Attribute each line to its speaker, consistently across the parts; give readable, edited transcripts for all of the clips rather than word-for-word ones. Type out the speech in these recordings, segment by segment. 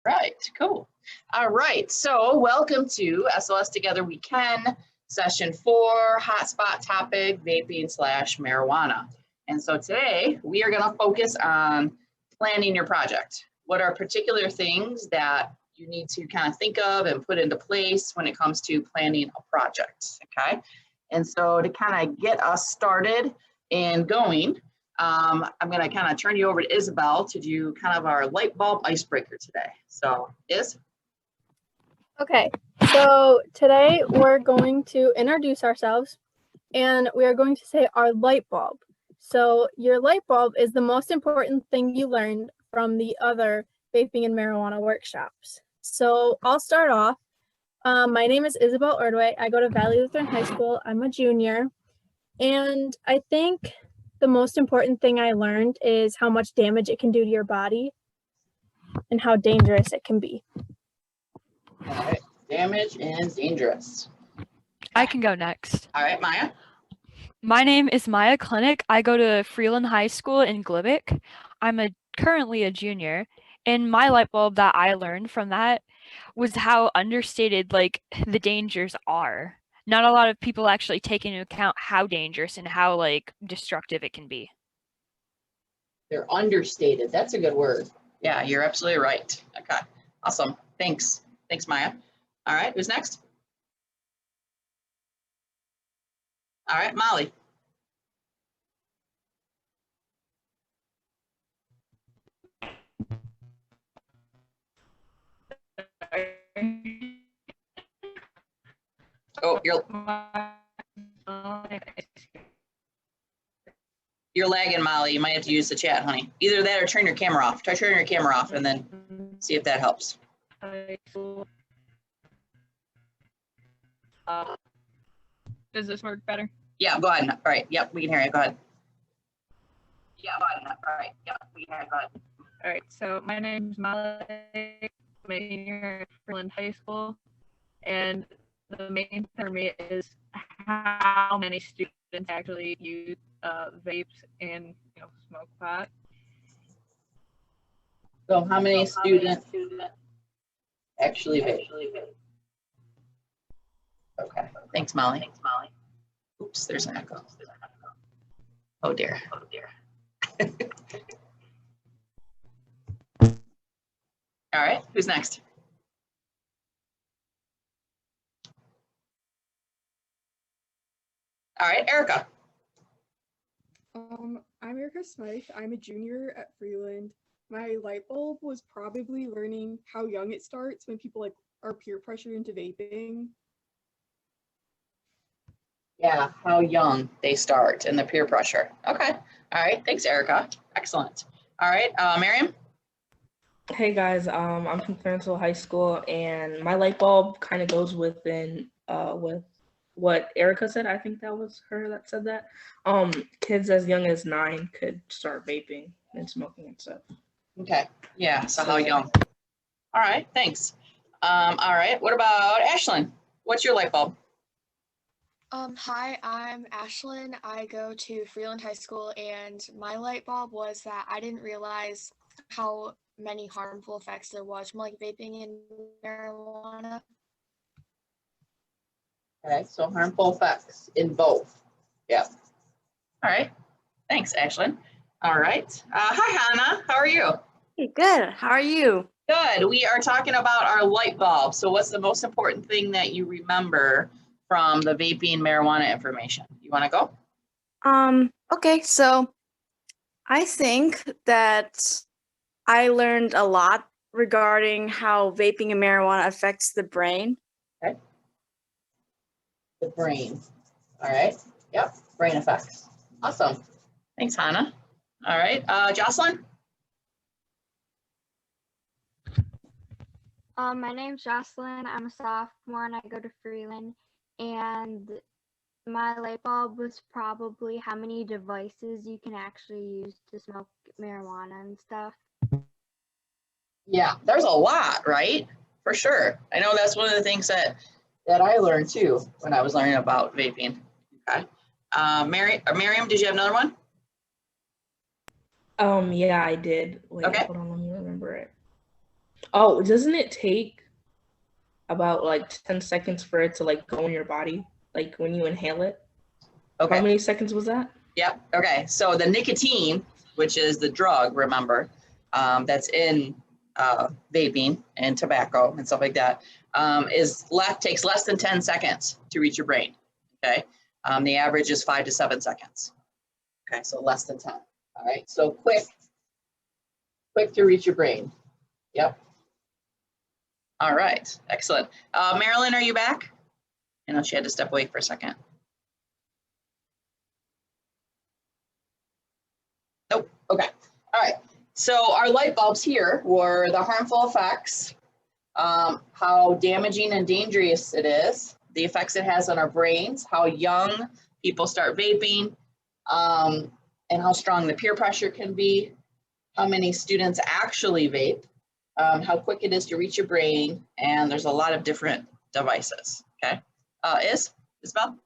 Speaker 1: Right, cool. All right, so welcome to SOS Together We Can, session 4, hotspot topic, vaping / marijuana. And so today we are gonna focus on planning your project. What are particular things that you need to kind of think of and put into place when it comes to planning a project, okay? And so to kind of get us started and going, I'm going to kind of turn you over to Isabel to do kind of our light bulb icebreaker today. So,
Speaker 2: Okay, so today we're going to introduce ourselves and we are going to say our light bulb. So your light bulb is the most important thing you learned from the other vaping and marijuana workshops. So I'll start off. My name is Isabel Ordway. I go to Valley Lutheran High School. I'm a junior. And I think the most important thing I learned is how much damage it can do to your body and how dangerous it can be.
Speaker 1: All right, damage and dangerous.
Speaker 3: I can go next.
Speaker 1: All right, Maya.
Speaker 3: My name is Maya Klinik. I go to Freeland High School in Gliwick. I'm currently a junior, and my light bulb that I learned from that was how understated the dangers are. Not a lot of people actually take into account how dangerous and how destructive it can be.
Speaker 1: They're understated. That's a good word. Yeah, you're absolutely right. Okay, awesome. Thanks, Maya. All right, who's next? All right, Molly. Oh, you're lagging, Molly. You might have to use the chat, honey. Either that or turn your camera off. Try turning your camera off and then see if that helps.
Speaker 4: Does this work better?
Speaker 1: Yeah, go ahead. All right. Yep, we can hear you. Go ahead. Yeah, go ahead. All right. Yep, we can hear you. Go ahead.
Speaker 4: All right. So my name's Molly. I'm a senior at Freeland High School, and the main thing for me is how many students actually use vapes and smoke pot.
Speaker 1: So how many students actually vape? Okay. Thanks, Molly. Oops, there's an echo. Oh dear. All right, who's next? All right, Erica.
Speaker 5: I'm Erica Smythe. I'm a junior at Freeland. My light bulb was probably learning how young it starts when people are peer pressured into vaping.
Speaker 1: Yeah, how young they start and the peer pressure. Okay. All right. Thanks, Erica. Excellent. All right, Miriam.
Speaker 6: Hey guys, I'm from Clarenceville High School, and my light bulb kind of goes with what Erica said. I think that was her that said that. Kids as young as 9 could start vaping and smoking and stuff.
Speaker 1: Okay. Yeah. So how young? All right. Thanks. All right. What about Ashlyn? What's your light bulb?
Speaker 7: Hi, I'm Ashlyn. I go to Freeland High School, and my light bulb was that I didn't realize how many harmful effects there was from vaping and marijuana.
Speaker 1: Okay, so harmful effects in both. Yep. All right. Thanks, Ashlyn. All right. Hi, Hannah. How are you?
Speaker 8: Hey, good. How are you?
Speaker 1: Good. We are talking about our light bulb. So what's the most important thing that you remember from the vaping marijuana information? You want to go?
Speaker 8: Okay, so I think that I learned a lot regarding how vaping and marijuana affects the brain.
Speaker 1: Okay. The brain. All right. Yep. Brain effects. Awesome. Thanks, Hannah. All right. Jocelyn?
Speaker 9: My name's Jocelyn. I'm a sophomore and I go to Freeland. And my light bulb was probably how many devices you can actually use to smoke marijuana and stuff.
Speaker 1: Yeah, there's a lot, right? For sure. I know that's one of the things that I learned too when I was learning about vaping. Okay. Miriam, did you have another one?
Speaker 6: Yeah, I did. Wait,
Speaker 1: okay.
Speaker 6: Hold on, let me remember it. Oh, doesn't it take about like 10 seconds for it to like go in your body? Like when you inhale it?
Speaker 1: Okay.
Speaker 6: How many seconds was that?
Speaker 1: Yep. Okay. So the nicotine, which is the drug, remember, that's in vaping and tobacco and stuff like that, takes less than 10 seconds to reach your brain. Okay. The average is 5 to 7 seconds. Okay. So less than 10. All right. So quick to reach your brain. Yep. All right. Excellent. Marilyn, are you back? I know she had to step away for a second. Nope. Okay. All right. So our light bulbs here were the harmful effects, how damaging and dangerous it is, the effects it has on our brains, how young people start vaping, and how strong the peer pressure can be, how many students actually vape, how quick it is to reach your brain, and there's a lot of different devices. Okay. Isabel?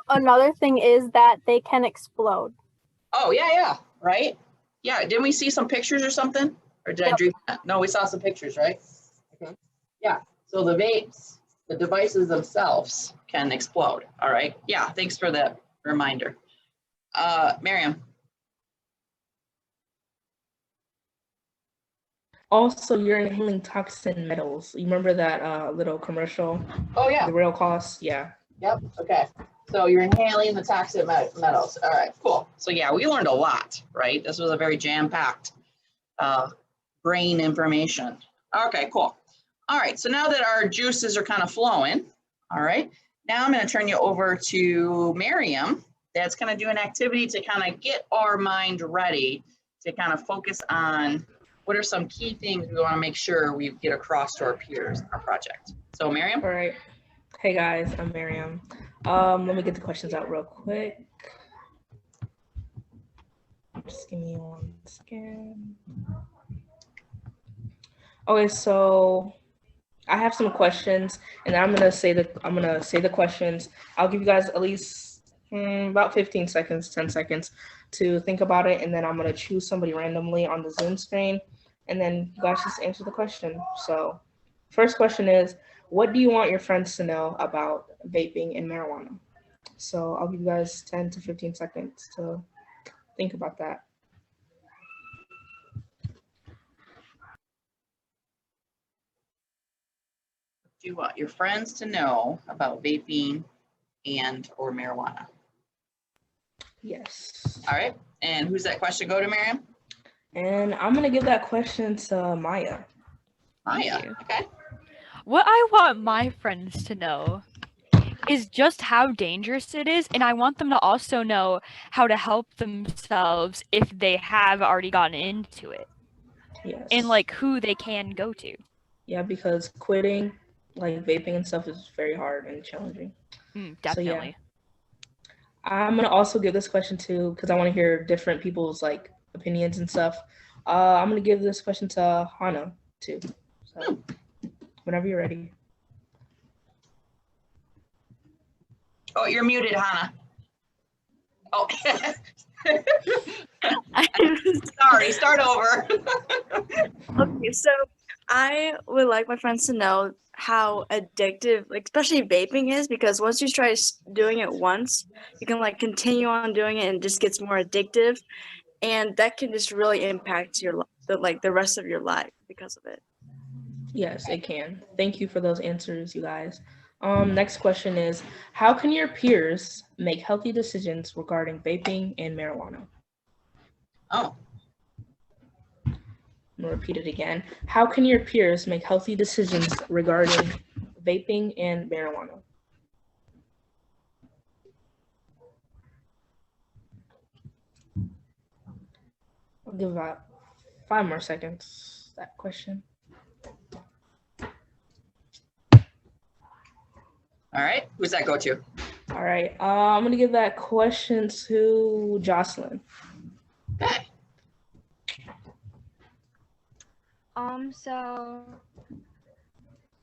Speaker 2: Another thing is that they can explode.
Speaker 1: Oh, yeah, right? Yeah, didn't we see some pictures or something? Or did I dream that? No, we saw some pictures, right? Okay. Yeah, so the vapes, the devices themselves can explode, all right? Yeah, thanks for that reminder. Miriam?
Speaker 6: Also, you're inhaling toxic metals. You remember that little commercial?
Speaker 1: Oh, yeah.
Speaker 6: The real cost? Yeah.
Speaker 1: Yep, okay. So you're inhaling the toxic metals. All right, cool. So yeah, we learned a lot, right? This was a very jam-packed brain information. Okay, cool. All right, so now that our juices are kind of flowing, all right, now I'm going to turn you over to Miriam. That's going to do an activity to kind of get our mind ready to kind of focus on what are some key things we want to make sure we get across to our peers in our project. So Miriam?
Speaker 6: All right. Hey guys, I'm Miriam. Let me get the questions out real quick. Just give me 1 second. Okay, so I have some questions, and I'm gonna say the questions. I'll give you guys at least about 15 seconds, 10 seconds to think about it, and then I'm gonna choose somebody randomly on the Zoom screen, and then you guys just answer the question. So, first question is, what do you want your friends to know about vaping and marijuana? So I'll give you guys 10 to 15 seconds to think about that.
Speaker 1: Do you want your friends to know about vaping and or marijuana?
Speaker 6: Yes.
Speaker 1: All right. And who's that question go to, Miriam?
Speaker 6: And I'm going to give that question to Maya.
Speaker 1: Maya, okay.
Speaker 3: What I want my friends to know is just how dangerous it is, and I want them to also know how to help themselves if they have already gotten into it.
Speaker 6: Yes.
Speaker 3: And like who they can go to.
Speaker 6: Yeah, because quitting like vaping and stuff is very hard and challenging.
Speaker 3: Definitely.
Speaker 6: So, yeah. I'm going to also give this question to, because I want to hear different people's like opinions and stuff. I'm going to give this question to Hannah too. So whenever you're ready.
Speaker 1: Oh, you're muted, Hannah. Oh, sorry, start over.
Speaker 8: Okay, so I would like my friends to know how addictive, like especially vaping is, because once you try doing it once, you can like continue on doing it and it just gets more addictive, and that can just really impact your the rest of your life because of it.
Speaker 6: Yes, it can. Thank you for those answers, you guys. Next question is, how can your peers make healthy decisions regarding vaping and marijuana?
Speaker 1: Oh.
Speaker 6: I'm gonna repeat it again. How can your peers make healthy decisions regarding vaping and marijuana? I'll give about 5 more seconds, that question.
Speaker 1: All right, who's that go to?
Speaker 6: All right, I'm gonna give that question to Jocelyn.
Speaker 1: Okay.
Speaker 9: So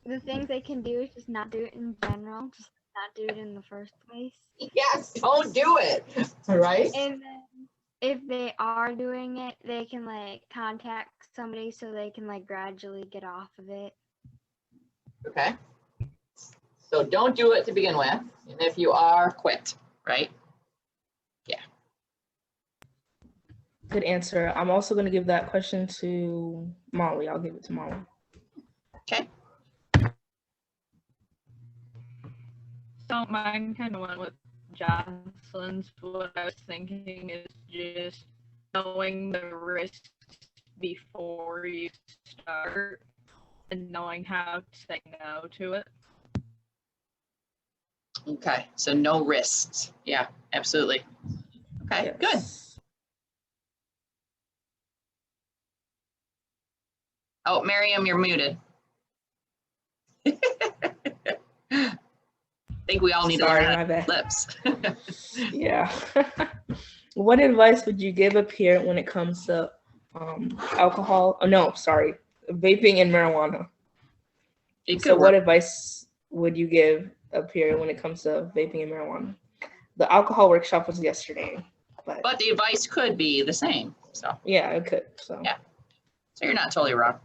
Speaker 9: the things they can do is just not do it in general, just not do it in the first place.
Speaker 1: Yes, don't do it. All right.
Speaker 9: And then if they are doing it, they can like contact somebody so they can like gradually get off of it.
Speaker 1: Okay. So don't do it to begin with. And if you are, quit, right? Yeah.
Speaker 6: Good answer. I'm also going to give that question to Molly. I'll give it to Molly.
Speaker 1: Okay.
Speaker 4: So mine kind of went with Jocelyn's. What I was thinking is just knowing the risks before you start and knowing how to say no to it.
Speaker 1: Okay. So no risks. Yeah, absolutely. Okay, good. Oh, Miriam, you're muted. I think we all need
Speaker 6: Sorry,
Speaker 1: to learn
Speaker 6: my bad.
Speaker 1: lips.
Speaker 6: Yeah. What advice would you give a peer when it comes to alcohol? Oh, no, sorry, vaping and marijuana. So what advice would you give a peer when it comes to vaping and marijuana? The alcohol workshop was yesterday,
Speaker 1: but the advice could be the same. So
Speaker 6: yeah, it could. So
Speaker 1: yeah. So you're not totally wrong.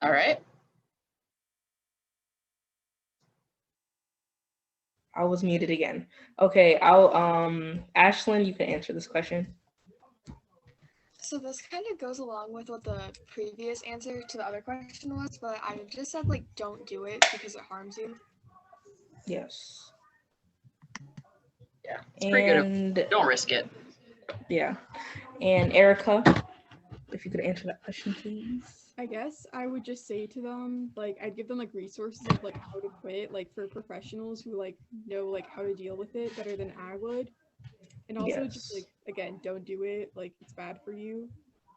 Speaker 1: All right.
Speaker 6: I was muted again. Okay, I'll Ashlyn, you can answer this question.
Speaker 7: So this kind of goes along with what the previous answer to the other question was, but I just said like don't do it because it harms you.
Speaker 6: Yes.
Speaker 1: Yeah, it's pretty good. Don't risk it.
Speaker 6: Yeah. And Erica, if you could answer that question, please.
Speaker 5: I guess I would just say to them, like, I'd give them like resources of like how to quit, like for professionals who like know like how to deal with it better than I would. And also just like, again, don't do it. Like it's bad for you.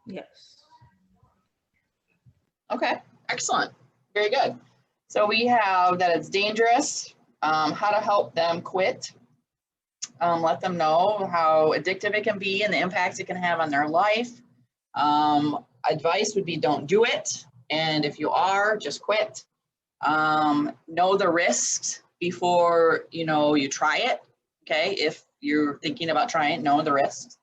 Speaker 6: Yes.
Speaker 1: Okay, excellent. Very good. So we have that it's dangerous, how to help them quit, let them know how addictive it can be and the impacts it can have on their life. Advice would be don't do it. And if you are, just quit. Know the risks before, you try it. Okay, if you're thinking about trying it, know the risks.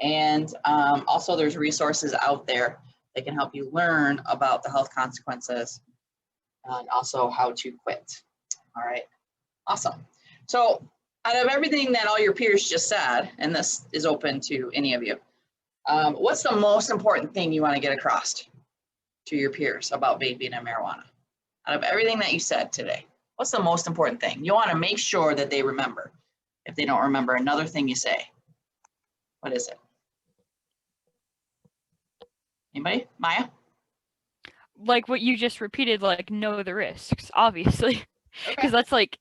Speaker 1: And also there's resources out there that can help you learn about the health consequences and also how to quit. All right, awesome. So out of everything that all your peers just said, and this is open to any of you, what's the most important thing you want to get across to your peers about vaping and marijuana? Out of everything that you said today, what's the most important thing? You want to make sure that they remember. If they don't remember another thing you say, what is it? Anybody? Maya?
Speaker 3: Like what you just repeated, like know the risks, obviously, because that's like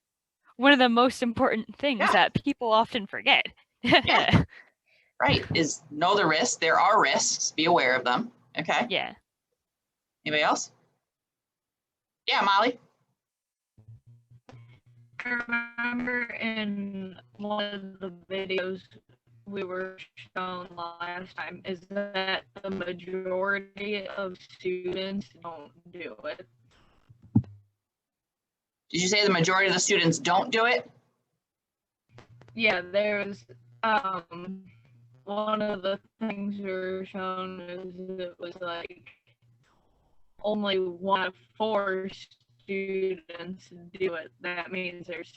Speaker 3: one of the most important things that people often forget.
Speaker 1: Yeah. Right, is know the risks. There are risks, be aware of them. Okay.
Speaker 3: Yeah.
Speaker 1: Anybody else? Yeah, Molly.
Speaker 4: I remember in one of the videos we were shown last time is that the majority of students don't do it.
Speaker 1: Did you say the majority of the students don't do it?
Speaker 4: Yeah, there's one of the things we were shown is it was like only 1 out of 4 students do it. That means there's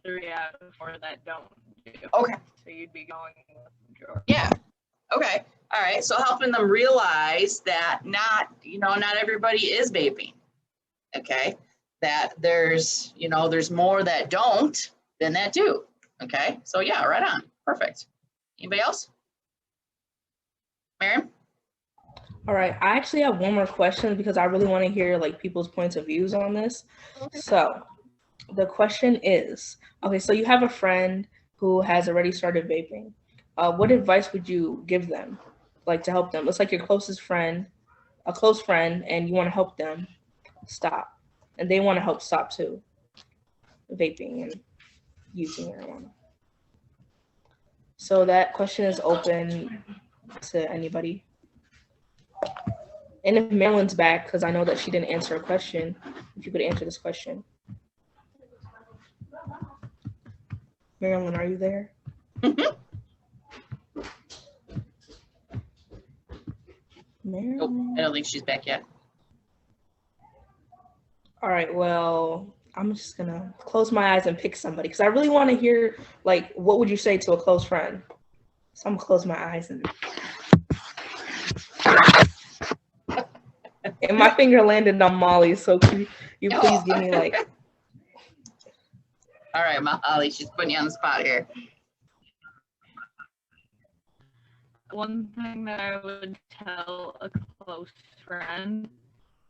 Speaker 4: 3 out of 4 that don't do it.
Speaker 1: Okay.
Speaker 4: So you'd be going with the majority.
Speaker 1: Yeah. Okay. All right. So helping them realize that not everybody is vaping. Okay. That there's more that don't than that do. Okay. So yeah, right on. Perfect. Anybody else? Miriam?
Speaker 6: All right, I actually have one more question because I really want to hear like people's points of views on this. Okay. So the question is, okay, so you have a friend who has already started vaping. What advice would you give them, like to help them? It's like your closest friend, a close friend, and you want to help them stop, and they want to help stop too, vaping and using marijuana. So that question is open to anybody. And if Marilyn's back, because I know that she didn't answer a question, if you could answer this question. Marilyn, are you there? Marilyn?
Speaker 1: Nope, I don't think she's back yet.
Speaker 6: All right, well, I'm just gonna close my eyes and pick somebody because I really want to hear, like, what would you say to a close friend? So I'm gonna close my eyes and my finger landed on Molly. So could you please give me like?
Speaker 1: All right, Molly, she's putting you on the spot here.
Speaker 4: One thing that I would tell a close friend,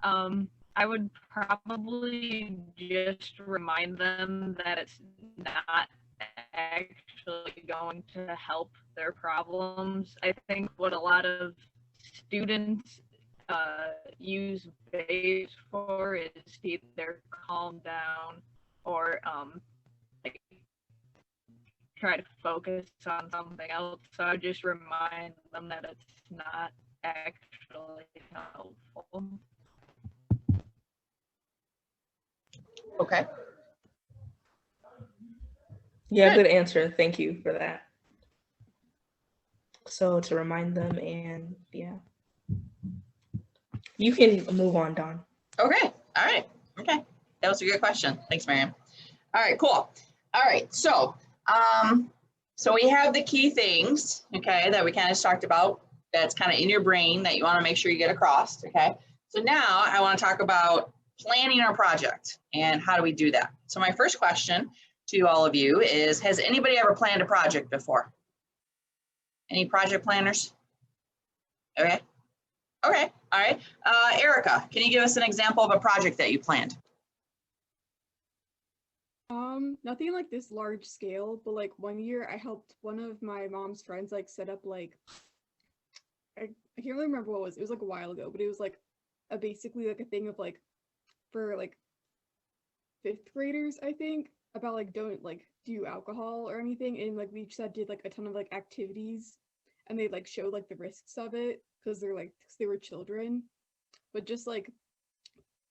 Speaker 4: I would probably just remind them that it's not actually going to help their problems. I think what a lot of students use vapes for is to either calm down or like try to focus on something else. So I just remind them that it's not actually helpful.
Speaker 1: Okay.
Speaker 6: Yeah, good answer. Thank you for that. So to remind them, and yeah, you can move on, Dawn.
Speaker 1: Okay. All right. Okay. That was a good question. Thanks, Miriam. All right, cool. All right. So we have the key things, okay, that we kind of talked about that's kind of in your brain that you want to make sure you get across, okay? So now I want to talk about planning our project and how do we do that? So my first question to all of you is, has anybody ever planned a project before? Any project planners? Okay. Okay. All right. Erica, can you give us an example of a project that you planned?
Speaker 5: Nothing like this large scale, but like one year I helped one of my mom's friends like set up like, I can't really remember what it was like a while ago, but it was like basically like a thing of like for like 5th graders, I think, about like don't like do alcohol or anything, and like we each did like a ton of like activities, and they like showed like the risks of it because they were children, but just like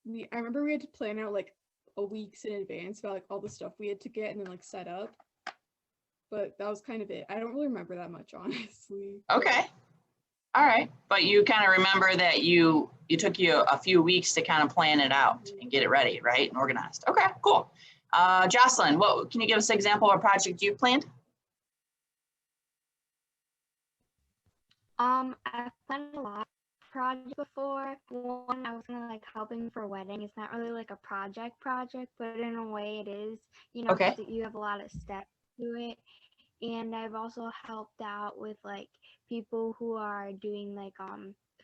Speaker 5: I remember we had to plan out like a weeks in advance about like all the stuff we had to get and then like set up, but that was kind of it. I don't really remember that much, honestly.
Speaker 1: Okay. All right. But you kind of remember that you took you a few weeks to kind of plan it out and get it ready, right? And organized. Okay, cool. Jocelyn, can you give us an example of a project you planned?
Speaker 9: I've planned a lot of projects before. One, I was gonna like helping for a wedding. It's not really like a project, but in a way it is, you know,
Speaker 1: Okay.
Speaker 9: because you have a lot of steps to it. And I've also helped out with like people who are doing like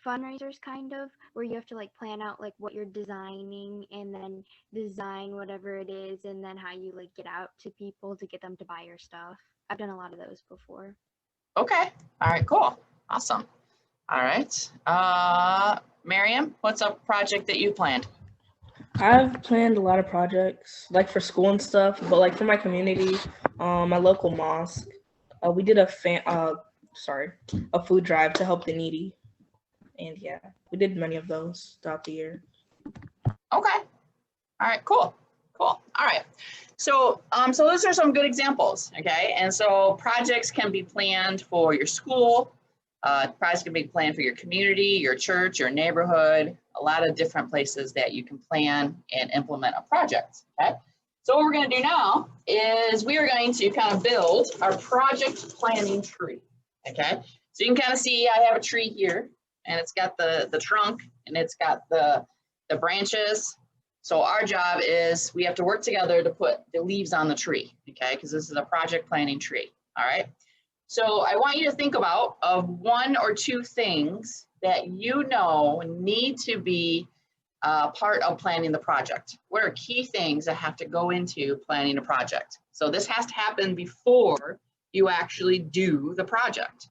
Speaker 9: fundraisers, kind of, where you have to like plan out like what you're designing and then design whatever it is and then how you like get out to people to get them to buy your stuff. I've done a lot of those before.
Speaker 1: Okay. All right, cool. Awesome. All right. Miriam, what's a project that you planned?
Speaker 6: I've planned a lot of projects, like for school and stuff, but like for my community, my local mosque, we did a food drive to help the needy, and yeah, we did many of those throughout the year.
Speaker 1: Okay. All right, cool. Cool. All right. So those are some good examples, okay? And so projects can be planned for your school, projects can be planned for your community, your church, your neighborhood, a lot of different places that you can plan and implement a project, okay? So what we're going to do now is we are going to kind of build our project planning tree, okay? So you can kind of see I have a tree here, and it's got the trunk, and it's got the branches. So our job is we have to work together to put the leaves on the tree, okay? Because this is a project planning tree, all right? So I want you to think about one or two things that you know need to be part of planning the project. What are key things that have to go into planning a project? So this has to happen before you actually do the project.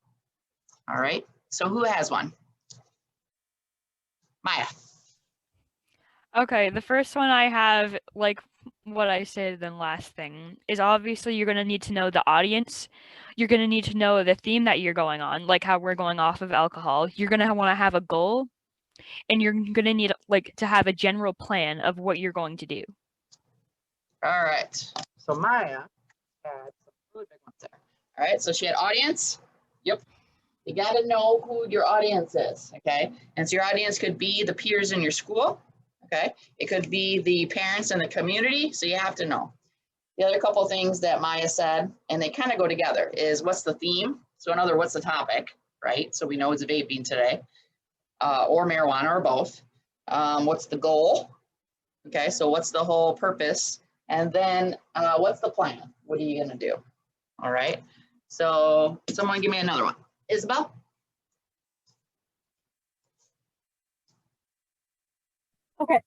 Speaker 1: All right, so who has one? Maya.
Speaker 3: Okay, the first one I have, like what I said then last thing is obviously you're going to need to know the audience. You're going to need to know the theme that you're going on, like how we're going off of alcohol. You're going to want to have a goal, and you're going to need like to have a general plan of what you're going to do.
Speaker 1: All right. So Maya had some really big ones there. All right. So she had audience. Yep. You got to know who your audience is. Okay. And so your audience could be the peers in your school. Okay. It could be the parents in the community. So you have to know. The other couple of things that Maya said, and they kind of go together, is what's the theme? So in other words, what's the topic, right? So we know it's vaping today, or marijuana, or both. What's the goal? Okay, so what's the whole purpose? And then what's the plan? What are you gonna do? All right, so someone give me another one. Isabel?
Speaker 2: Okay.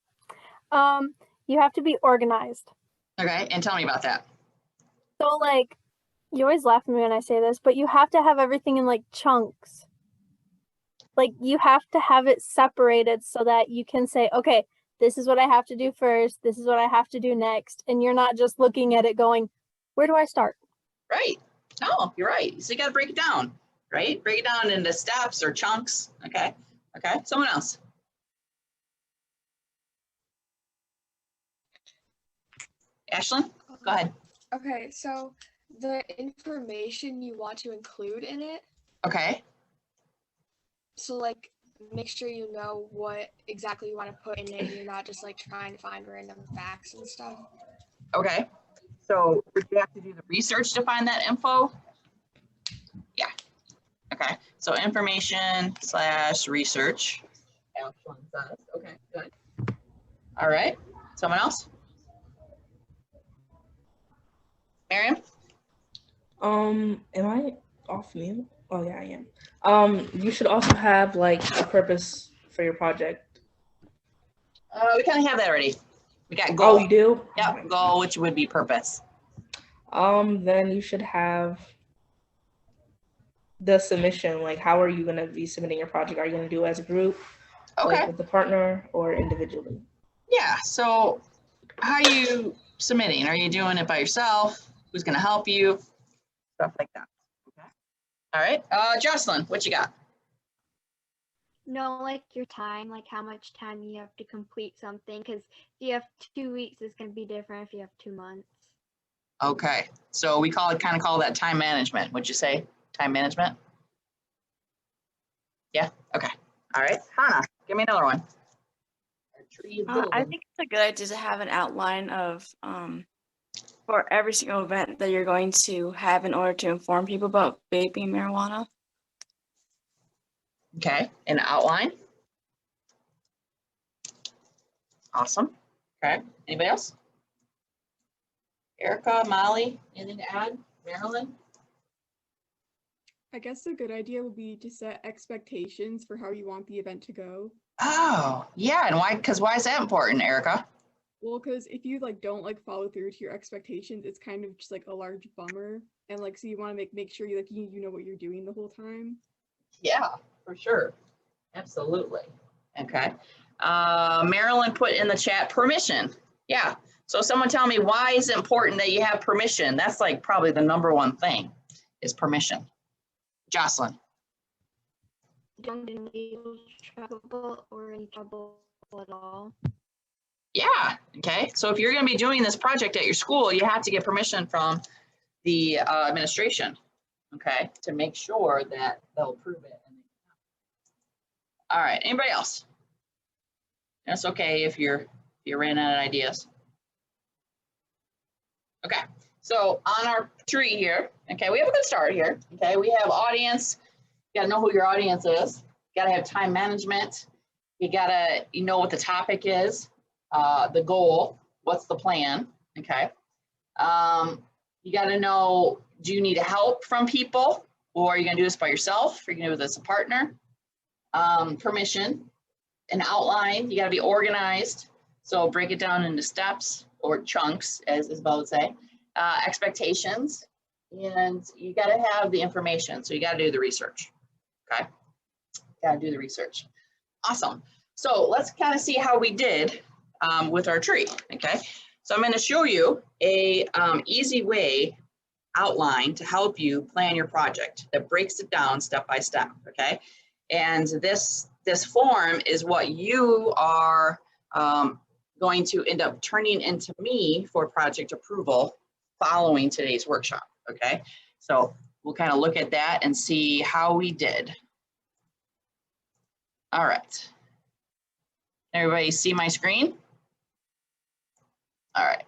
Speaker 2: You have to be organized.
Speaker 1: Okay, and tell me about that.
Speaker 2: So like, you always laugh at me when I say this, but you have to have everything in like chunks. Like you have to have it separated so that you can say, okay, this is what I have to do first. This is what I have to do next. And you're not just looking at it going, where do I start?
Speaker 1: Right. No, you're right. So you got to break it down, right? Break it down into steps or chunks. Okay. Okay. Someone else. Ashlyn, go ahead.
Speaker 7: Okay, so the information you want to include in it.
Speaker 1: Okay.
Speaker 7: So like make sure you know what exactly you want to put in it and you're not just like trying to find random facts and stuff.
Speaker 1: Okay. So would you have to do the research to find that info? Yeah. Okay. So information / research. Ashlyn says. Okay, good. All right. Someone else? Miriam?
Speaker 6: Am I off mute? Oh yeah, I am. You should also have like a purpose for your project.
Speaker 1: We kind of have that already. We got goal.
Speaker 6: Oh, you do?
Speaker 1: Yep, goal, which would be purpose.
Speaker 6: Then you should have the submission. Like, how are you gonna be submitting your project? Are you gonna do it as a group,
Speaker 1: Okay.
Speaker 6: like with the partner, or individually?
Speaker 1: Yeah. So, how are you submitting? Are you doing it by yourself? Who's gonna help you? Stuff like that. Okay. All right. Jocelyn, what you got?
Speaker 9: Know like your time, like how much time you have to complete something. Because if you have 2 weeks, it's going to be different if you have 2 months.
Speaker 1: Okay. So we kind of call that time management. Would you say time management? Yeah. Okay. All right. Hannah, give me another one.
Speaker 8: I think it's a good idea to have an outline of for every single event that you're going to have in order to inform people about vaping marijuana.
Speaker 1: Okay. An outline. Awesome. Okay. Anybody else? Erica, Molly, anything to add? Marilyn?
Speaker 5: I guess a good idea would be to set expectations for how you want the event to go.
Speaker 1: Oh, yeah. And why? Because why is that important, Erica?
Speaker 5: Well, because if you like don't like follow through to your expectations, it's kind of just like a large bummer. And like, so you want to make sure you like you know what you're doing the whole time.
Speaker 1: Yeah, for sure. Absolutely. Okay. Marilyn put in the chat permission. Yeah. So someone tell me, why is it important that you have permission? That's like probably the number one thing is permission. Jocelyn.
Speaker 9: Don't get in legal trouble or any trouble at all.
Speaker 1: Yeah. Okay. So if you're going to be doing this project at your school, you have to get permission from the administration. Okay. To make sure that they'll approve it. All right. Anybody else? That's okay if you ran out of ideas. Okay. So on our tree here, okay, we have a good start here. Okay. We have audience. You got to know who your audience is. You got to have time management. You got to know what the topic is, the goal, what's the plan. Okay. You got to know, do you need help from people, or are you going to do this by yourself? Are you going to do this as a partner? Permission, an outline. You got to be organized. So break it down into steps or chunks, as Isabel would say. Expectations, and you got to have the information. So you got to do the research. Okay. Got to do the research. Awesome. So let's kind of see how we did with our tree. Okay. So I'm going to show you a easy way outline to help you plan your project that breaks it down step by step, okay? And this form is what you are going to end up turning into me for project approval following today's workshop, okay? So we'll kind of look at that and see how we did. All right. Everybody see my screen? All right.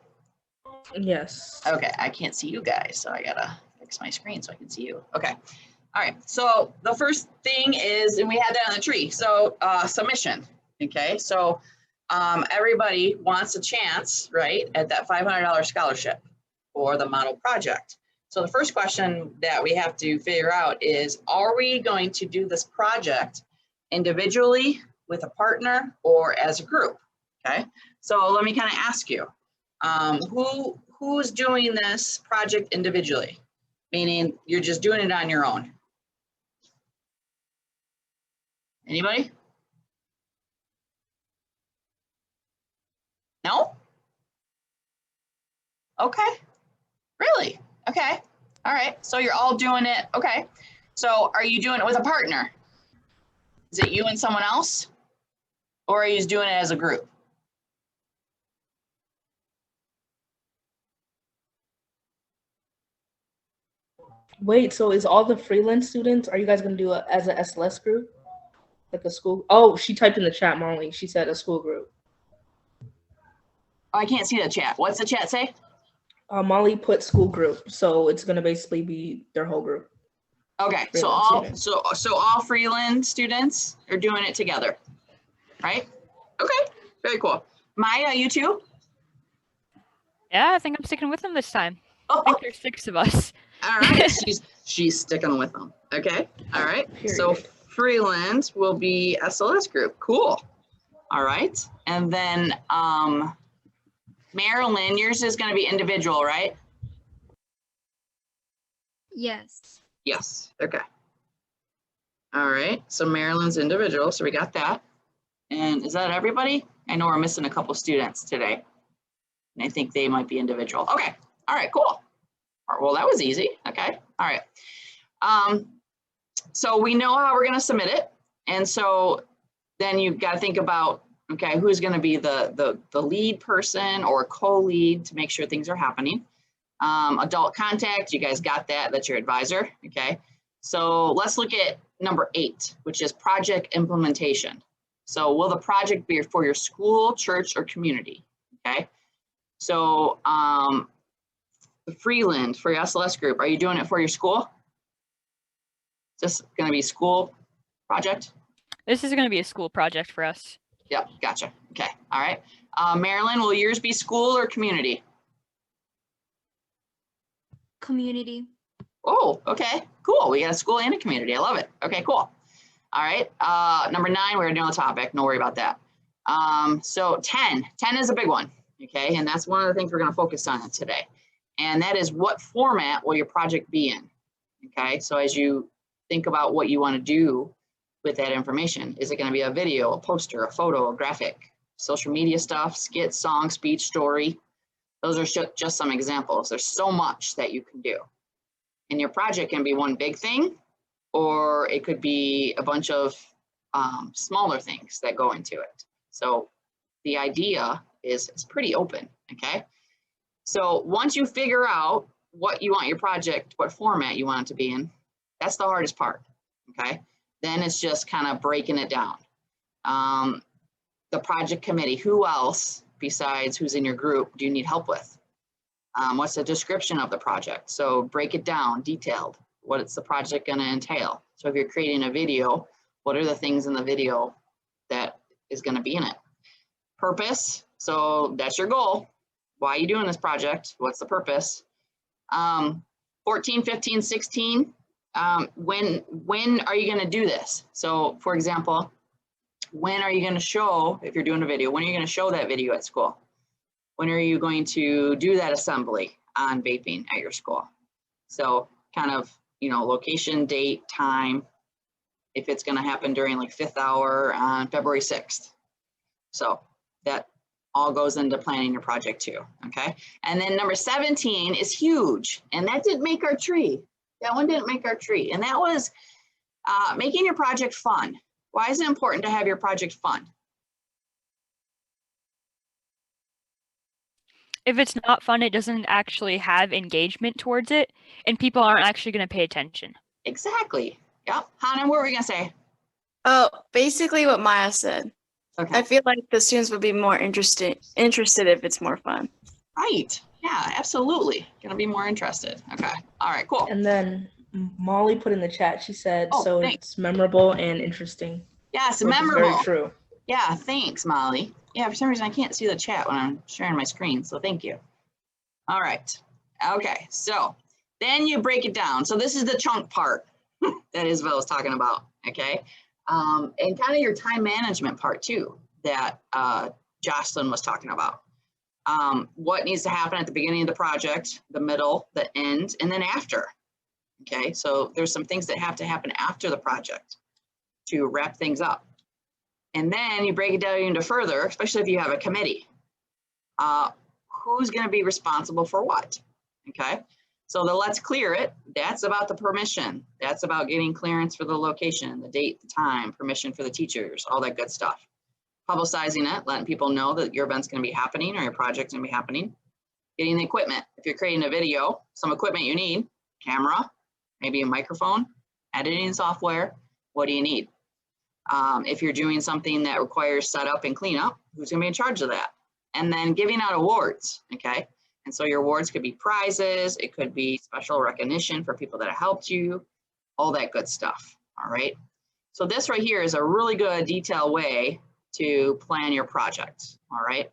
Speaker 6: Yes.
Speaker 1: Okay, I can't see you guys, so I gotta fix my screen so I can see you. Okay. All right, so the first thing is, and we had that on the tree, so submission, okay? So everybody wants a chance, right, at that $500 scholarship for the model project. So the first question that we have to figure out is, are we going to do this project individually, with a partner, or as a group, okay? So let me kind of ask you, who's doing this project individually? Meaning you're just doing it on your own. Anybody? No? Okay. Really? Okay. All right. So you're all doing it. Okay. So are you doing it with a partner? Is it you and someone else? Or are you just doing it as a group?
Speaker 6: Wait, so is all the freelance students, are you guys going to do it as an SLS group? Like a school? Oh, she typed in the chat, Molly. She said a school group.
Speaker 1: Oh, I can't see the chat. What's the chat say?
Speaker 6: Molly put school group, so it's going to basically be their whole group.
Speaker 1: Okay,
Speaker 6: Freelance
Speaker 1: so all Freeland students are doing it together, right? Okay, very cool. Maya, you too?
Speaker 3: Yeah, I think I'm sticking with them this time. I
Speaker 1: Oh,
Speaker 3: think there's 6 of us.
Speaker 1: all right, she's sticking with them. Okay, all right. So Freeland will be SLS group. Cool. All right, and then Marilyn, yours is going to be individual, right?
Speaker 9: Yes.
Speaker 1: Yes. Okay. All right. So Marilyn's individual. So we got that. And is that everybody? I know we're missing a couple students today. And I think they might be individual. Okay. All right, cool. All right, well, that was easy. Okay. All right. So we know how we're going to submit it. And so then you've got to think about, okay, who's going to be the lead person or co-lead to make sure things are happening. Adult contact, you guys got that. That's your advisor. Okay. So let's look at number 8, which is project implementation. So will the project be for your school, church, or community? Okay. So the Freeland for your SLS group, are you doing it for your school? Is this going to be a school project?
Speaker 3: This is going to be a school project for us.
Speaker 1: Yep, gotcha. Okay, all right. Marilyn, will yours be school or community?
Speaker 9: Community.
Speaker 1: Oh, okay, cool. We got a school and a community. I love it. Okay, cool. All right. Number 9, we're doing the topic. Don't worry about that. So 10 is a big one. Okay, and that's one of the things we're going to focus on today. And that is, what format will your project be in? Okay, so as you think about what you want to do with that information, is it going to be a video, a poster, a photo, a graphic, social media stuff, skit, song, speech, story? Those are just some examples. There's so much that you can do. And your project can be one big thing, or it could be a bunch of smaller things that go into it. So the idea is it's pretty open, okay? So once you figure out what you want your project, what format you want it to be in, that's the hardest part, okay? Then it's just kind of breaking it down. The project committee, who else besides who's in your group do you need help with? What's the description of the project? So break it down, detailed. What is the project going to entail? So if you're creating a video, what are the things in the video that is going to be in it? Purpose, so that's your goal. Why are you doing this project? What's the purpose? 14, 15, 16, when are you going to do this? So for example, when are you going to show, if you're doing a video, when are you going to show that video at school? When are you going to do that assembly on vaping at your school? So kind of, you know, location, date, time, if it's going to happen during like 5th hour on February 6th. So that all goes into planning your project too, okay? And then number 17 is huge, and that didn't make our tree. That one didn't make our tree, and that was making your project fun. Why is it important to have your project fun?
Speaker 3: If it's not fun, it doesn't actually have engagement towards it, and people aren't actually going to pay attention.
Speaker 1: Exactly. Yep. Hannah, what were we going to say?
Speaker 8: Oh, basically what Maya said.
Speaker 1: Okay.
Speaker 8: I feel like the students would be more interested if it's more fun.
Speaker 1: Right. Yeah, absolutely. Gonna be more interested. Okay. All right, cool.
Speaker 6: And then Molly put in the chat, she said, so
Speaker 1: thanks.
Speaker 6: it's memorable and interesting.
Speaker 1: Yes,
Speaker 6: which
Speaker 1: memorable.
Speaker 6: is very true.
Speaker 1: Yeah, thanks, Molly. Yeah, for some reason I can't see the chat when I'm sharing my screen, so thank you. All right. Okay, so then you break it down. So this is the chunk part that Isabel was talking about, okay? And kind of your time management part too, that Jocelyn was talking about. What needs to happen at the beginning of the project, the middle, the end, and then after. Okay, so there's some things that have to happen after the project to wrap things up. And then you break it down into further, especially if you have a committee. Who's going to be responsible for what? Okay, so the let's clear it, that's about the permission. That's about getting clearance for the location, the date, the time, permission for the teachers, all that good stuff. Publicizing it, letting people know that your event's going to be happening or your project's going to be happening. Getting the equipment. If you're creating a video, some equipment you need, camera, maybe a microphone, editing software, what do you need? If you're doing something that requires setup and cleanup, who's going to be in charge of that? And then giving out awards, okay? And so your awards could be prizes, it could be special recognition for people that have helped you, all that good stuff, all right? So this right here is a really good detailed way to plan your project, all right?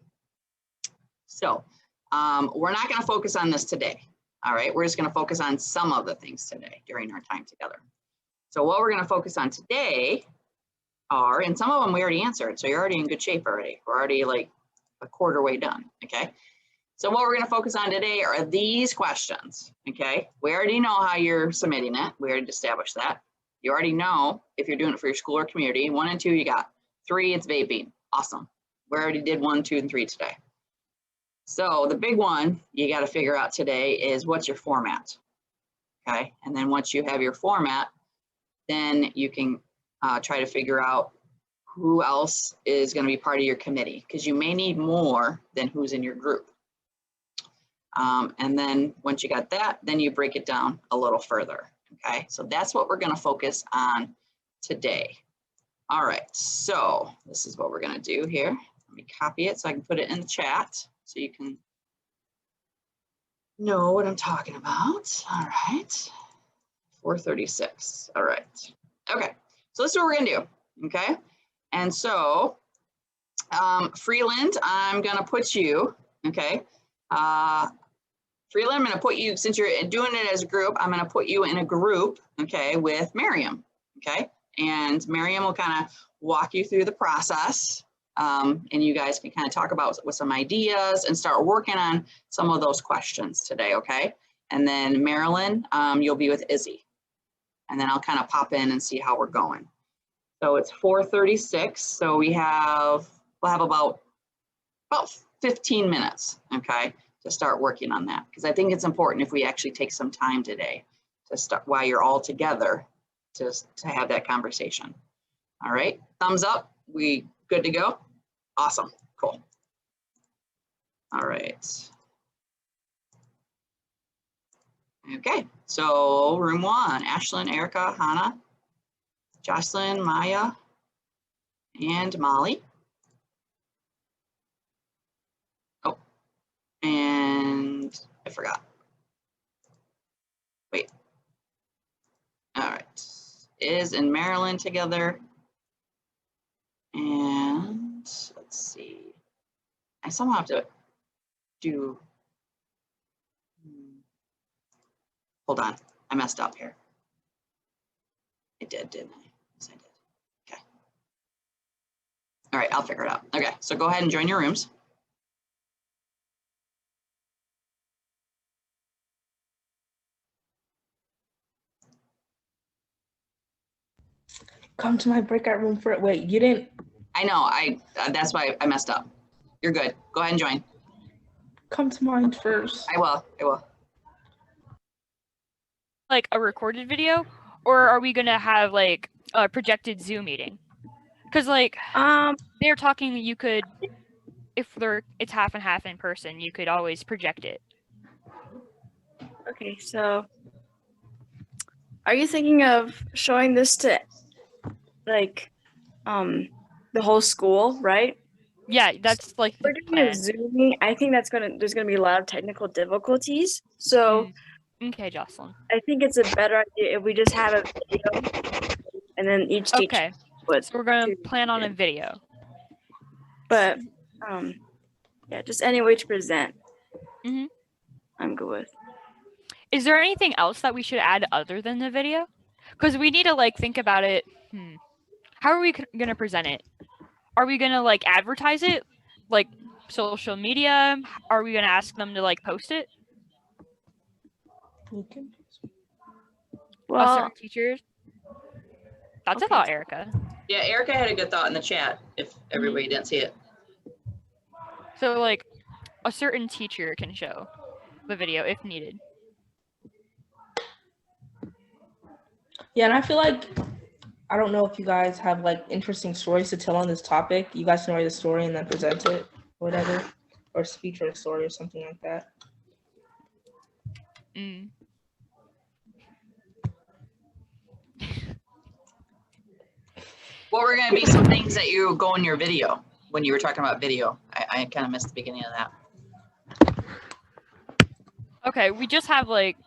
Speaker 1: So we're not gonna focus on this today, all right? We're just gonna focus on some of the things today during our time together. So what we're gonna focus on today are, and some of them we already answered, so you're already in good shape already. We're already like a quarter way done, okay? So what we're gonna focus on today are these questions, okay? We already know how you're submitting it. We already established that. You already know if you're doing it for your school or community. 1 and 2 you got. 3, it's vaping. Awesome. We already did 1, 2, and 3 today. So the big one you got to figure out today is what's your format, okay? And then once you have your format, then you can try to figure out who else is going to be part of your committee, because you may need more than who's in your group. And then once you got that, then you break it down a little further, okay? So that's what we're going to focus on today. All right, so this is what we're going to do here. Let me copy it so I can put it in the chat so you can know what I'm talking about. All right, 436. All right, okay, so this is what we're going to do, okay? And so Freeland, I'm going to put you, okay? Freeland, I'm going to put you, since you're doing it as a group, I'm going to put you in a group, okay, with Miriam, okay? And Miriam will kind of walk you through the process, and you guys can kind of talk about with some ideas and start working on some of those questions today, okay? And then Marilyn, you'll be with Izzy. And then I'll kind of pop in and see how we're going. So it's 4:36, so we'll have about 15 minutes, okay, to start working on that. Because I think it's important if we actually take some time today to start while you're all together to have that conversation. All right, thumbs up, we good to go? Awesome, cool. All right. Okay, so room 1, Ashlyn, Erica, Hannah, Jocelyn, Maya, and Molly. Oh, and I forgot. Wait. All right. Is in Maryland together. And let's see. I somehow have to do. Hold on. I messed up here. I did, didn't I? Yes, I did. Okay. All right, I'll figure it out. Okay, so go ahead and join your rooms.
Speaker 6: Come to my breakout room for it. Wait, you didn't.
Speaker 1: I know, that's why I messed up. You're good. Go ahead and join.
Speaker 6: Come to mind first.
Speaker 1: I will.
Speaker 3: Like a recorded video, or are we gonna have like a projected Zoom meeting? Because like they're talking, you could, if it's half and half in person, you could always project it.
Speaker 8: Okay, so are you thinking of showing this to like the whole school, right?
Speaker 3: Yeah, that's like the
Speaker 8: We're doing a
Speaker 3: plan.
Speaker 8: Zoom meeting. I think there's gonna be a lot of technical difficulties. So
Speaker 3: Okay, Jocelyn.
Speaker 8: I think it's a better idea if we just have a video and then each teacher
Speaker 3: Okay,
Speaker 8: would
Speaker 3: so we're gonna
Speaker 8: do
Speaker 3: plan on a
Speaker 8: it.
Speaker 3: video.
Speaker 8: But yeah, just any way to present.
Speaker 3: Mhm.
Speaker 8: I'm good with.
Speaker 3: Is there anything else that we should add other than the video? Because we need to like think about it. How are we gonna present it? Are we gonna like advertise it, like social media? Are we gonna ask them to like post it?
Speaker 8: Well,
Speaker 3: certain teachers. That's a
Speaker 8: okay.
Speaker 3: thought, Erica.
Speaker 1: Yeah, Erica had a good thought in the chat if everybody didn't see it.
Speaker 3: So like a certain teacher can show the video if needed.
Speaker 6: Yeah, and I feel like, I don't know if you guys have like interesting stories to tell on this topic. You guys can write a story and then present it, whatever, or speech or a story or something like that.
Speaker 1: What were going to be some things that you go in your video when you were talking about video? I kind of missed the beginning of that.
Speaker 3: Okay, we just have like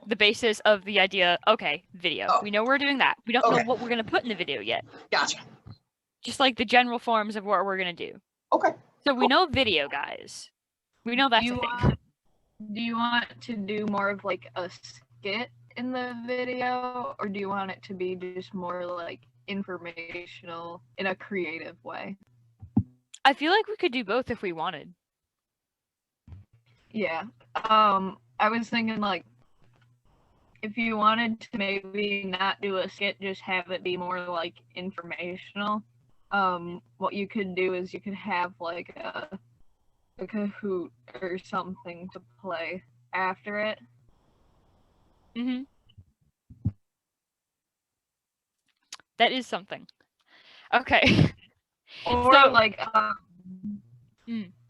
Speaker 3: the basis of the idea. Okay, video.
Speaker 1: Oh.
Speaker 3: We know we're doing that. We don't know what we're gonna put in the video yet.
Speaker 1: Gotcha.
Speaker 3: Just like the general forms of what we're gonna do.
Speaker 1: Okay.
Speaker 3: So we know video, guys. We know that's a thing.
Speaker 4: Do you want to do more of like a skit in the video, or do you want it to be just more like informational in a creative way?
Speaker 3: I feel like we could do both if we wanted.
Speaker 4: Yeah. I was thinking like if you wanted to maybe not do a skit, just have it be more like informational. What you could do is you could have like a Kahoot or something to play after it.
Speaker 3: That is something. Okay.
Speaker 4: Or
Speaker 3: So-
Speaker 4: like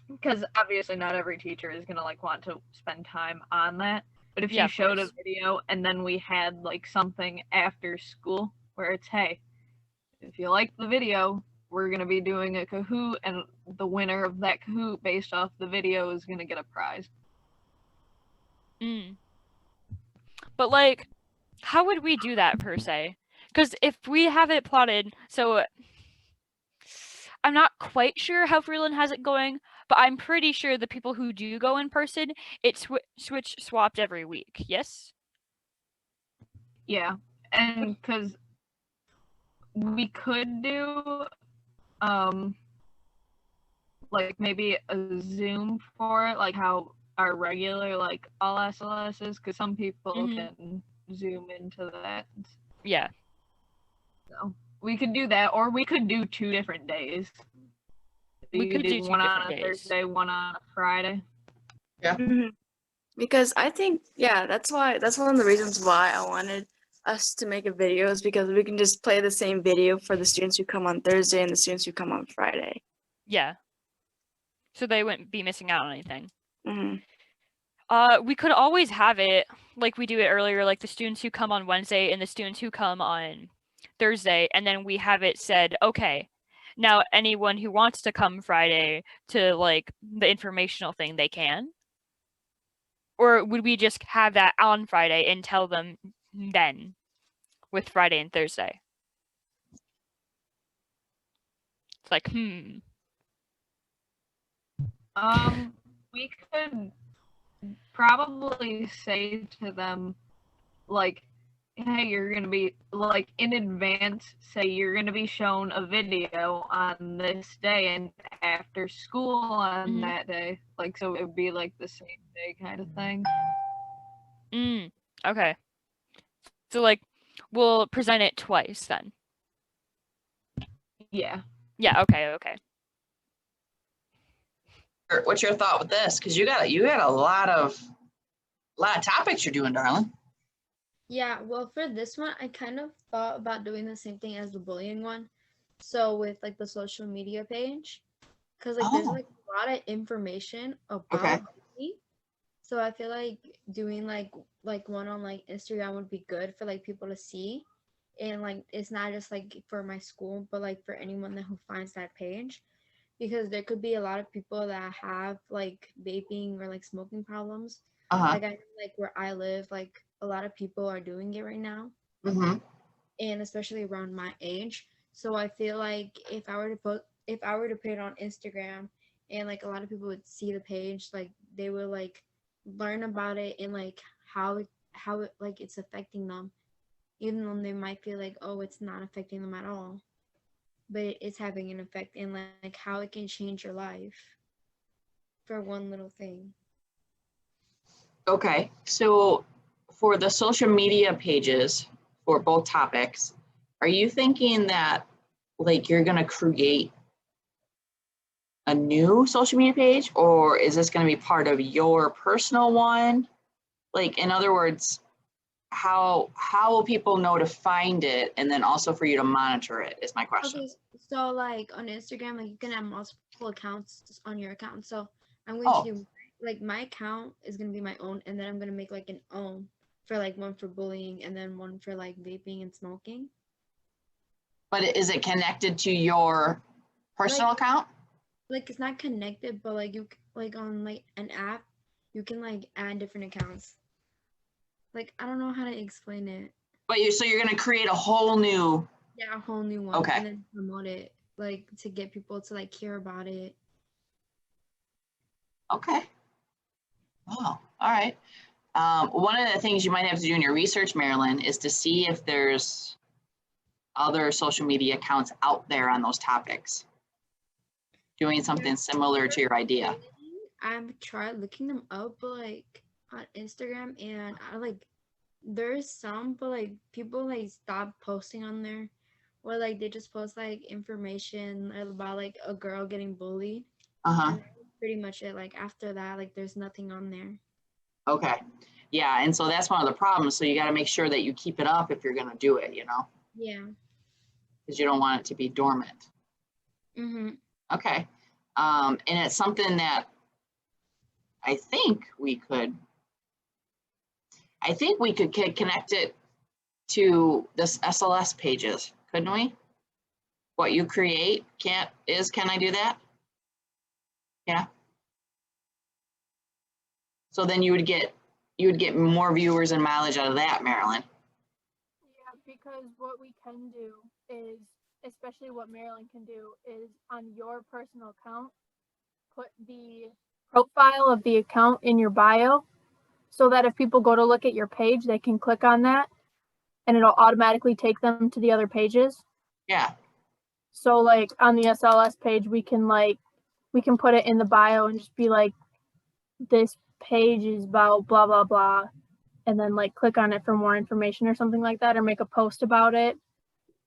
Speaker 4: because obviously not every teacher is gonna like want to spend time on that. But if
Speaker 3: Yeah,
Speaker 4: you
Speaker 3: of
Speaker 4: showed a
Speaker 3: course.
Speaker 4: video and then we had like something after school where it's, hey, if you like the video, we're gonna be doing a Kahoot, and the winner of that Kahoot based off the video is gonna get a prize.
Speaker 3: But like, how would we do that per se? Because if we have it plotted, so I'm not quite sure how Freeland has it going, but I'm pretty sure the people who do go in person, it's swapped every week. Yes.
Speaker 4: Yeah, and because we could do like maybe a Zoom for it, like how our regular like all SLS is, because some people can zoom into that.
Speaker 3: Yeah.
Speaker 4: So we could do that, or we could do 2 different days.
Speaker 3: We could do 2
Speaker 4: one on a
Speaker 3: different days.
Speaker 4: Thursday, one on a Friday.
Speaker 1: Yeah.
Speaker 8: Because I think, yeah, that's one of the reasons why I wanted us to make a video, is because we can just play the same video for the students who come on Thursday and the students who come on Friday.
Speaker 3: Yeah. So they wouldn't be missing out on anything.
Speaker 8: Mm-hmm.
Speaker 3: We could always have it like we do it earlier, like the students who come on Wednesday and the students who come on Thursday, and then we have it said, okay, now anyone who wants to come Friday to like the informational thing, they can. Or would we just have that on Friday and tell them then with Friday and Thursday? It's like,
Speaker 4: We could probably say to them, like, hey, you're gonna be, like, in advance, say you're gonna be shown a video on this day and after school on that day. Like, so it would be like the same day kind of thing.
Speaker 3: Okay. So like, we'll present it twice then.
Speaker 4: Yeah.
Speaker 3: Yeah, okay.
Speaker 1: what's your thought with this? Because you got a lot of topics you're doing, darling.
Speaker 10: Yeah, well, for this one, I kind of thought about doing the same thing as the bullying one. So with like the social media page, because like there's like a lot of information about bullying. So I feel like doing like one on like Instagram would be good for like people to see, and like it's not just like for my school, but like for anyone who finds that page, because there could be a lot of people that have like vaping or like smoking problems. Like I know, like where I live, like a lot of people are doing it right now, and especially around my age. So I feel like if I were to put it on Instagram, and like a lot of people would see the page, like they would like learn about it and like how it like it's affecting them, even though they might feel like, oh, it's not affecting them at all, but it is having an effect, and like how it can change your life for one little thing.
Speaker 1: Okay, so for the social media pages for both topics, are you thinking that like you're gonna create a new social media page, or is this gonna be part of your personal one? Like, in other words, how will people know to find it, and then also for you to monitor it is my question.
Speaker 10: Okay, so like on Instagram, like you can have multiple accounts on your account. So I'm going to do like my account is gonna be my own, and then I'm gonna make like an own for like one for bullying and then one for like vaping and smoking.
Speaker 1: But is it connected to your personal account?
Speaker 10: Like it's not connected, but like you like on like an app, you can like add different accounts. Like I don't know how to explain it.
Speaker 1: But you're gonna create a whole new.
Speaker 10: Yeah, a whole new one.
Speaker 1: Okay.
Speaker 10: And then promote it, like to get people to like hear about it.
Speaker 1: Okay. Oh, all right. One of the things you might have to do in your research, Marilyn, is to see if there's other social media accounts out there on those topics, doing something similar to your idea.
Speaker 10: I've tried looking them up, but like on Instagram, and I like there's some, but like people like stop posting on there, or like they just post like information about like a girl getting bullied. And that's pretty much it. Like after that, like there's nothing on there.
Speaker 1: Okay. Yeah, and so that's one of the problems. So you got to make sure that you keep it up if you're going to do it, you know?
Speaker 10: Yeah.
Speaker 1: Because you don't want it to be dormant. Okay. And it's something that I think we could connect it to this SLS pages, couldn't we? What you create can I do that? Yeah. So then you would get more viewers and mileage out of that, Marilyn.
Speaker 2: Yeah, because what we can do is, especially what Marilyn can do, is on your personal account, put the profile of the account in your bio, so that if people go to look at your page, they can click on that and it'll automatically take them to the other pages.
Speaker 1: Yeah.
Speaker 2: So like on the SLS page, we can put it in the bio and just be like, this page is about blah, blah, blah. And then like click on it for more information or something like that, or make a post about it.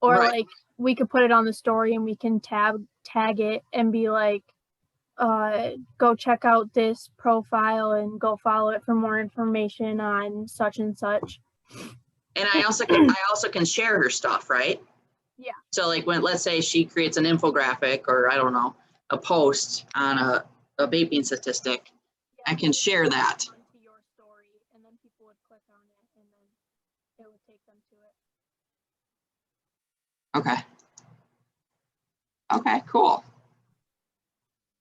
Speaker 2: Or like we could put it on the story and we can tag it and be like, go check out this profile and go follow it for more information on such and such.
Speaker 1: And I also can share her stuff, right?
Speaker 2: Yeah.
Speaker 1: So like when, let's say she creates an infographic or I don't know, a post on a vaping statistic, I can share that.
Speaker 2: Onto your story, and then people would click on it and then it would take them to it.
Speaker 1: Okay. Okay, cool.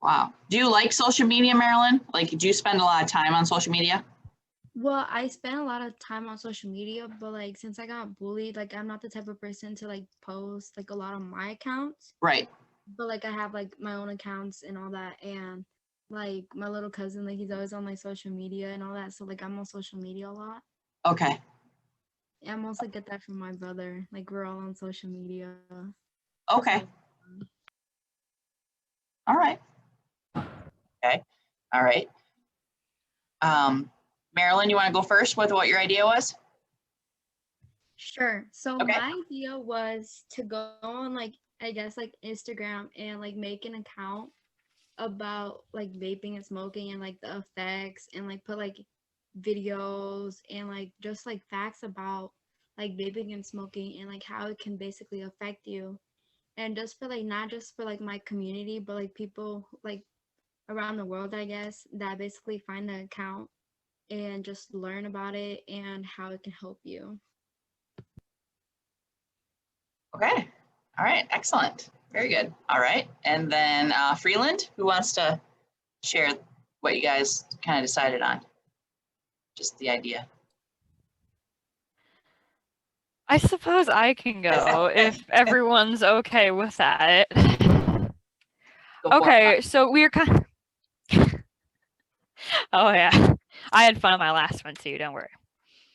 Speaker 1: Wow. Do you like social media, Marilyn? Like, do you spend a lot of time on social media?
Speaker 10: Well, I spend a lot of time on social media, but like since I got bullied, like I'm not the type of person to like post like a lot on my accounts.
Speaker 1: Right.
Speaker 10: But like I have like my own accounts and all that, and like my little cousin, like he's always on like social media and all that. So like I'm on social media a lot.
Speaker 1: Okay.
Speaker 10: Yeah, I mostly get that from my brother. Like we're all on social media.
Speaker 1: Okay. All right. Okay. All right. Marilyn, you want to go first with what your idea was?
Speaker 10: Sure. So my idea was to go on like, I guess like Instagram and like make an account about like vaping and smoking and like the effects, and like put like videos and like just like facts about like vaping and smoking and like how it can basically affect you. And just for like not just for like my community, but like people like around the world, I guess, that basically find the account and just learn about it and how it can help you.
Speaker 1: Okay. All right. Excellent. Very good. All right. And then Freeland, who wants to share what you guys kind of decided on? Just the idea.
Speaker 3: I suppose I can go if everyone's okay with that.
Speaker 1: Go for
Speaker 3: Okay, so we're kind of... Oh yeah, I had fun on my last one too, don't worry.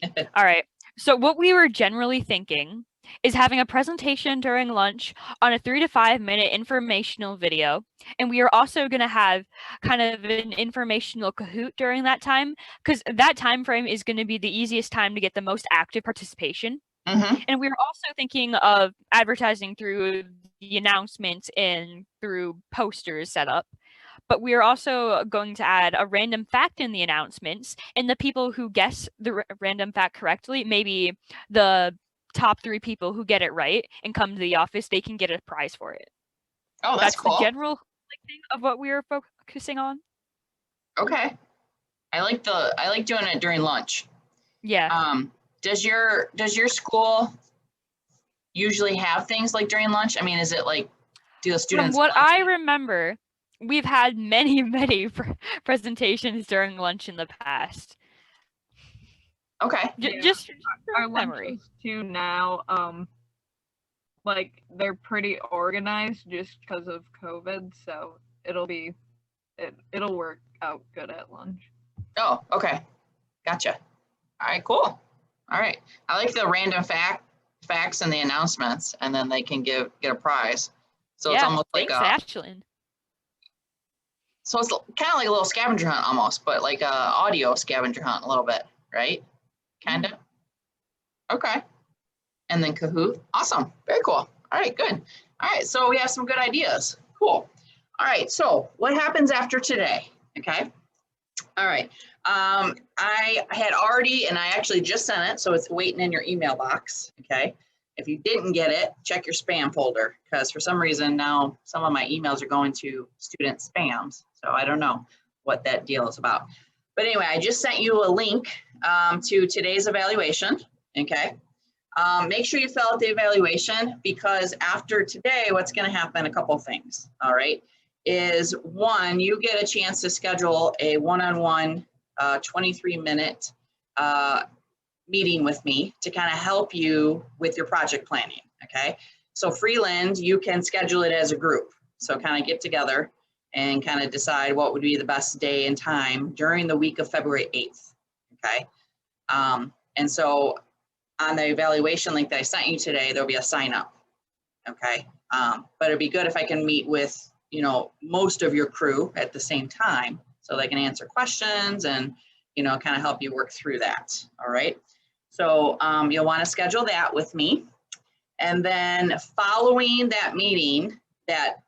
Speaker 1: it.
Speaker 3: All right, so what we were generally thinking is having a presentation during lunch on a 3 to 5 minute informational video. And we are also going to have kind of an informational Kahoot during that time, because that time frame is going to be the easiest time to get the most active participation.
Speaker 1: Mhm.
Speaker 3: And we were also thinking of advertising through the announcements and through posters set up. But we are also going to add a random fact in the announcements, and the people who guess the random fact correctly, maybe the top 3 people who get it right and come to the office, they can get a prize for it.
Speaker 1: Oh, that's cool.
Speaker 3: The general thing of what we are focusing on.
Speaker 1: Okay. I like doing it during lunch.
Speaker 3: Yeah.
Speaker 1: Does your school usually have things like during lunch? I mean, is it like, do the students?
Speaker 3: From what I remember, we've had many presentations during lunch in the past.
Speaker 1: Okay.
Speaker 3: Just
Speaker 4: our
Speaker 3: memory.
Speaker 4: lunches too now, like they're pretty organized just because of COVID, so it'll work out good at lunch.
Speaker 1: Oh, okay. Gotcha. All right, cool. All right. I like the random facts and the announcements, and then they can get a prize. So it's almost like
Speaker 3: Ashlyn.
Speaker 1: So it's kind of like a little scavenger hunt almost, but like a audio scavenger hunt a little bit, right? Kind of. Okay. And then Kahoot. Awesome. Very cool. All right, good. All right, so we have some good ideas. Cool. All right, so what happens after today? Okay. All right. I had already, and I actually just sent it, so it's waiting in your email box. Okay. If you didn't get it, check your spam folder, because for some reason now some of my emails are going to student spams. So I don't know what that deal is about. But anyway, I just sent you a link to today's evaluation. Okay. Make sure you fill out the evaluation, because after today, what's going to happen, a couple of things. All right. Is one, you get a chance to schedule a one-on-one 23-minute meeting with me to kind of help you with your project planning, okay? So Freeland, you can schedule it as a group. So kind of get together and kind of decide what would be the best day and time during the week of February 8th, okay? And so on the evaluation link that I sent you today, there'll be a sign up, okay? But it'd be good if I can meet with most of your crew at the same time, so they can answer questions and, kind of help you work through that. All right. So you'll want to schedule that with me. And then following that meeting, that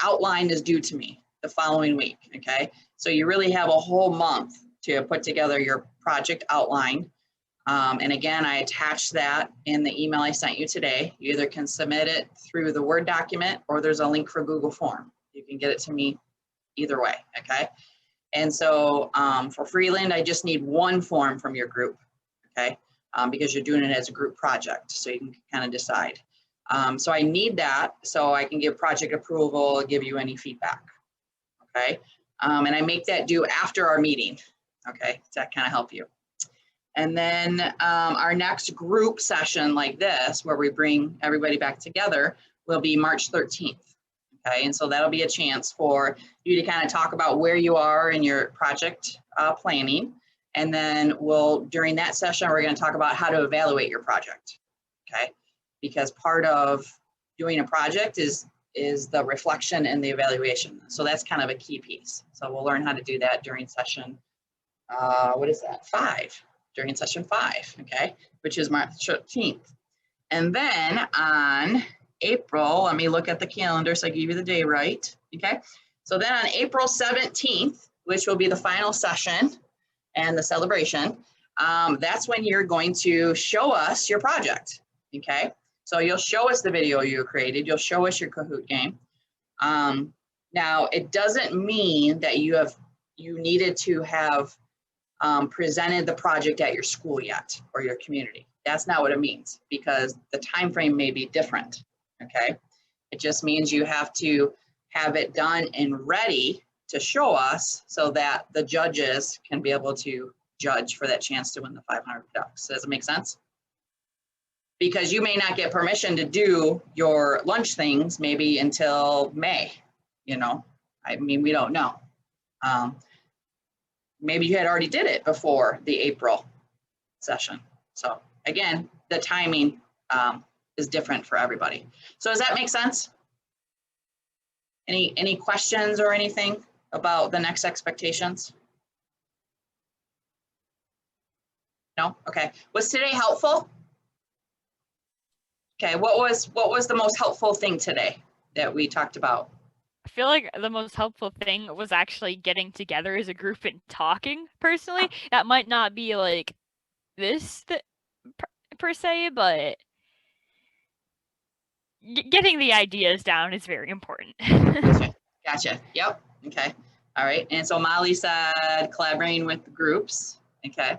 Speaker 1: outline is due to me the following week. Okay. So you really have a whole month to put together your project outline. And again, I attached that in the email I sent you today. You either can submit it through the Word document, or there's a link for Google Form. You can get it to me either way, okay? And so for Freeland, I just need one form from your group, okay? Because you're doing it as a group project, so you can kind of decide. So I need that so I can give project approval, give you any feedback, okay? And I make that due after our meeting, okay? Does that kind of help you? And then our next group session like this, where we bring everybody back together, will be March 13th. Okay, and so that'll be a chance for you to kind of talk about where you are in your project planning. And then during that session, we're going to talk about how to evaluate your project. Okay, because part of doing a project is the reflection and the evaluation. So that's kind of a key piece. So we'll learn how to do that during session, what is that, 5. During session 5, okay, which is March 13th. And then on April, let me look at the calendar so I give you the day right. Okay, so then on April 17th, which will be the final session and the celebration, that's when you're going to show us your project. Okay, so you'll show us the video you created, you'll show us your Kahoot game. Now, it doesn't mean that you needed to have presented the project at your school yet or your community. That's not what it means, because the time frame may be different. Okay, it just means you have to have it done and ready to show us so that the judges can be able to judge for that chance to win the 500 bucks. Does it make sense? Because you may not get permission to do your lunch things maybe until May, you know, I mean, we don't know. Maybe you had already did it before the April session. So again, the timing is different for everybody. So does that make sense? Any questions or anything about the next expectations? No? Okay. Was today helpful? Okay, what was the most helpful thing today that we talked about?
Speaker 3: I feel like the most helpful thing was actually getting together as a group and talking personally. That might not be like this per se, but getting the ideas down is very important.
Speaker 1: Gotcha. Yep. Okay. All right. And so Molly said collaborating with the groups. Okay.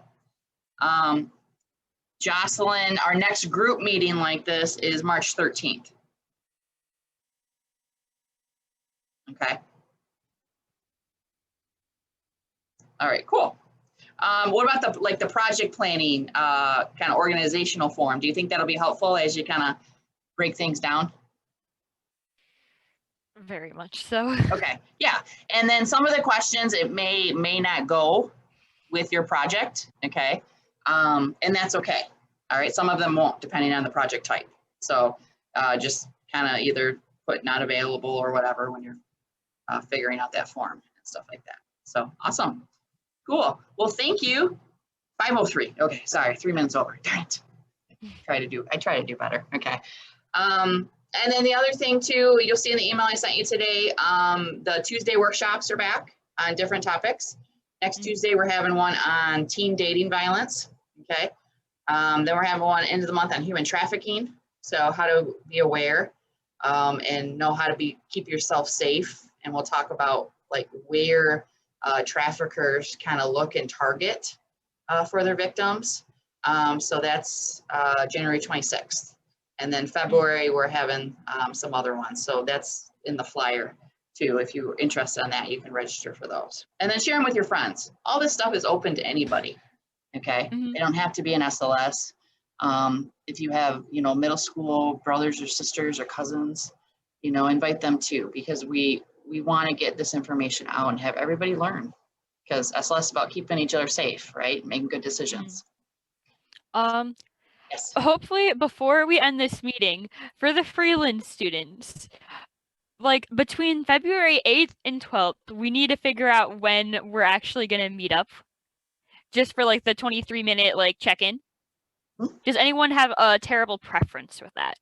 Speaker 1: Jocelyn, our next group meeting like this is March 13th. Okay. All right, cool. What about the project planning kind of organizational form? Do you think that'll be helpful as you kind of break things down?
Speaker 3: Very much so.
Speaker 1: Okay, yeah. And then some of the questions, it may not go with your project, okay? And that's okay. All right, some of them won't, depending on the project type. So just kind of either put not available or whatever when you're figuring out that form and stuff like that. So awesome. Cool. Well, thank you. 5:03. Okay, sorry, 3 minutes over. Darn it. I try to do better. Okay. And then the other thing too, you'll see in the email I sent you today, the Tuesday workshops are back on different topics. Next Tuesday, we're having one on teen dating violence. Okay. Then we're having one end of the month on human trafficking. So how to be aware and know how to keep yourself safe. And we'll talk about like where traffickers kind of look and target for their victims. So that's January 26th. And then February, we're having some other ones. So that's in the flyer too. If you're interested in that, you can register for those. And then share them with your friends. All this stuff is open to anybody, okay? They don't have to be an SLS. If you have, middle school brothers or sisters or cousins, invite them too, because we want to get this information out and have everybody learn, because SLS is about keeping each other safe, right? Making good decisions. Yes.
Speaker 3: Hopefully, before we end this meeting, for the Freeland students, like between February 8th and 12th, we need to figure out when we're actually going to meet up, just for like the 23-minute like check-in. Does anyone have a terrible preference with that?